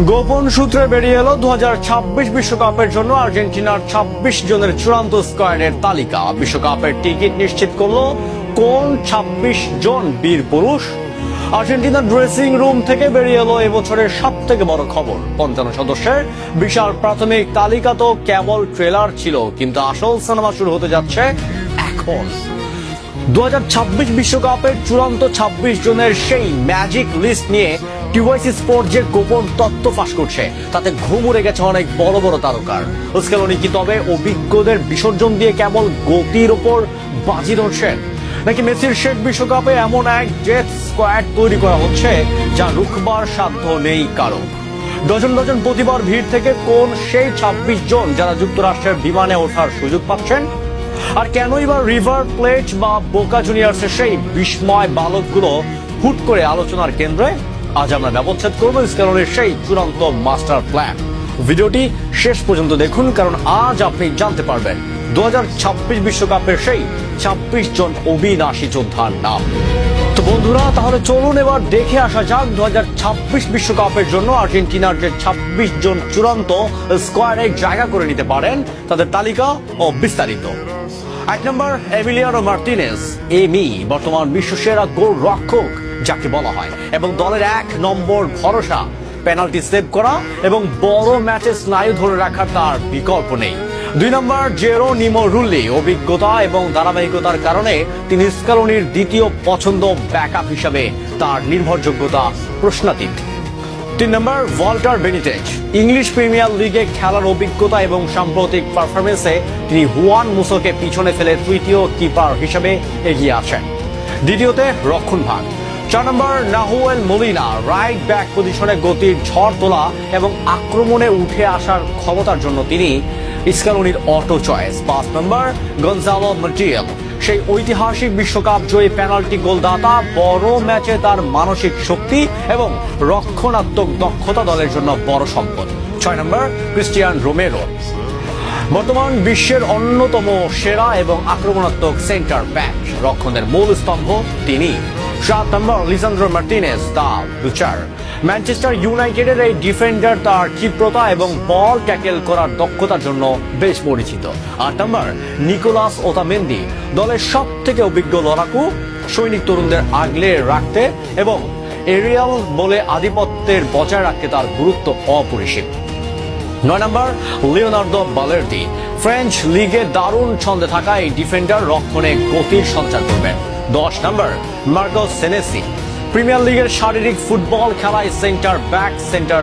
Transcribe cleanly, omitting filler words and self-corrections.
গোপন সূত্রে বেরিয়ে এলো 2026 বিশ্বকাপের জন্য আর্জেন্টিনার 26 জনের চূড়ান্ত স্কোয়াডের তালিকা। বিশ্বকাপের টিকিট নিশ্চিত করলো কোন 26 জন বীর পুরুষ। আর্জেন্টিনার ড্রেসিং রুম থেকে বেরিয়ে এলো এবছরের সব থেকে বড় খবর। 55 সদস্যের বিশাল প্রাথমিক তালিকা তো কেবল ট্রেলার ছিল, কিন্তু আসল সিনেমা শুরু হতে যাচ্ছে এখন। 2026 বিশ্বকাপের চূড়ান্ত 26 জনের সেই ম্যাজিক লিস্ট নিয়ে টিওয়াইসি স্পোর্ট যে গোপন তথ্য ফাঁস করছে, তাতে ঘুম উড়ে গেছে অনেক বড় বড় তারকার। স্কেলোনি কি তবে অভিজ্ঞদের বিসর্জন দিয়ে কেবল গতির ওপর বাজি ধরছেন, নাকি মেসির শেষ বিশ্বকাপে এমন এক জেট স্কোয়াড তৈরি করা হচ্ছে যা রুখবার সাধ্য নেই কারো? ডজন ডজন প্রতিবার ভিড় থেকে কোন সেই 26 জন যারা যুক্তরাষ্ট্রের বিমানে ওঠার সুযোগ পাচ্ছেন? আর কেনই বা রিভার প্লেট বা বোকা জুনিয়র্সের সেই বিস্ময় বালকগুলো হুট করে আলোচনার কেন্দ্রে? আজ আমরা ব্যবচ্ছেদ করবো স্কেলোনির সেই চূড়ান্ত মাস্টার প্ল্যান। ভিডিওটি শেষ পর্যন্ত দেখুন, কারণ আজ আপনি জানতে পারবেন 2026 বিশ্বকাপের সেই 26 জন অবিনাশী যোদ্ধার নাম। তো বন্ধুরা, তাহলে চলুন এবার দেখে আসা যাক 2026 বিশ্বকাপের জন্য আর্জেন্টিনার যে 26 জন চূড়ান্ত স্কোয়াডে জায়গা করে নিতে পারেন তাদের তালিকা ও বিস্তারিত। 1 নম্বর এমিলিয়ানো মার্টিনেজ, এমি বর্তমান বিশ্বসেরা গোল রক্ষক যাকে বলা হয়, এবং দলের 1 নম্বর ভরসা। পেনাল্টি সেভ করা এবং বড় ম্যাচে স্নায়ু ধরে রাখার তার বিকল্প নেই। 2 নম্বর জেরোনিমো রুল্লি, অভিজ্ঞতা এবং ধারাবাহিকতার কারণে তিনি স্কেলোনির দ্বিতীয় পছন্দ ব্যাকআপ হিসাবে তার নির্ভরযোগ্যতা প্রশ্নাতীত। 3 নম্বর ওয়াল্টার বেনিটেজ, ইংলিশ প্রিমিয়ার লিগে খেলার অভিজ্ঞতা এবং সাম্প্রতিক পারফরমেন্সে তিনি হুয়ান মুসোকে পিছনে ফেলে তৃতীয় কিপার হিসেবে এগিয়ে আছেন। দ্বিতীয়তে রক্ষণভাগ। 4 নম্বর নাহুয়েল মোলিনা, রাইট ব্যাক পজিশনে গতির ঝড় তোলা এবং আক্রমণে উঠে আসার ক্ষমতার জন্য তিনি স্কেলোনির অটো চয়েস। 5 নম্বর গনজালো মন্টিয়েল, সেই ঐতিহাসিক বিশ্বকাপ জয়ী পেনাল্টি গোলদাতা, বড় ম্যাচে তার মানসিক শক্তি এবং রক্ষণাত্মক দক্ষতা দলের জন্য বড় সম্পদ। 6 নম্বর ক্রিস্টিয়ান রোমেরো, বর্তমান বিশ্বের অন্যতম সেরা এবং আক্রমণাত্মক সেন্টার ব্যাক, রক্ষণের মূল স্তম্ভ তিনি। 7 নম্বর লিসান্দ্রো মার্টিনেজ দা লুচার, ম্যানচেস্টার ইউনাইটেডের এই ডিফেন্ডার তার ক্ষিপ্রতা এবং বল ট্যাকেল করার দক্ষতার জন্য বেশ পরিচিত। 8 নম্বর নিকোলাস ওতামেন্দি, দলের সব থেকে অভিজ্ঞ লড়াকু, সৈনিক তরুণদের আগলে রাখতে এবং এরিয়াল বলে আধিপত্যের বজায় রাখতে তার গুরুত্ব অপরিসীম। 9 নম্বর লিওনার্দো বালের্দি, ফ্রেঞ্চ লিগে দারুণ ছন্দে থাকা এই ডিফেন্ডার রক্ষণে গতির সঞ্চার করবেন। 10 নম্বর মার্কো সেনেসি, প্রিমিয়ার লিগের শারীরিক ফুটবল খেলায় সেন্টার ব্যাক, সেন্টার